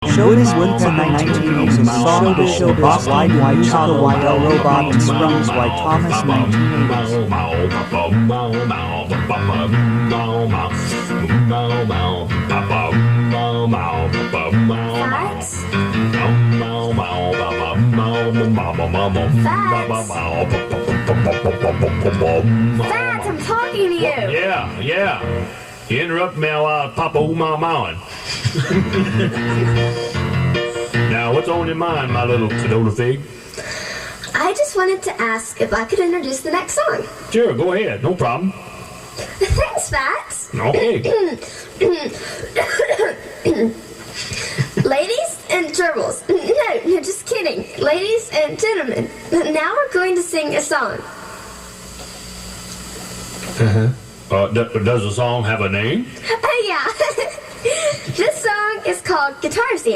Showbiz woodpecker 19 uses song to show Boston musical YL robot and springs by Thomas 1980s. Fads, I'm talking to you. Yeah. You interrupt me while I pop a mowing. Now, what's on your mind, my little canola fig? I just wanted to ask if I could introduce the next song. Sure, go ahead. No problem. Thanks, Fats. Okay. Ladies and gerbils. No, just kidding. Ladies and gentlemen, now we're going to sing a song. Does the song have a name? Yeah. This song is called Guitar Stand.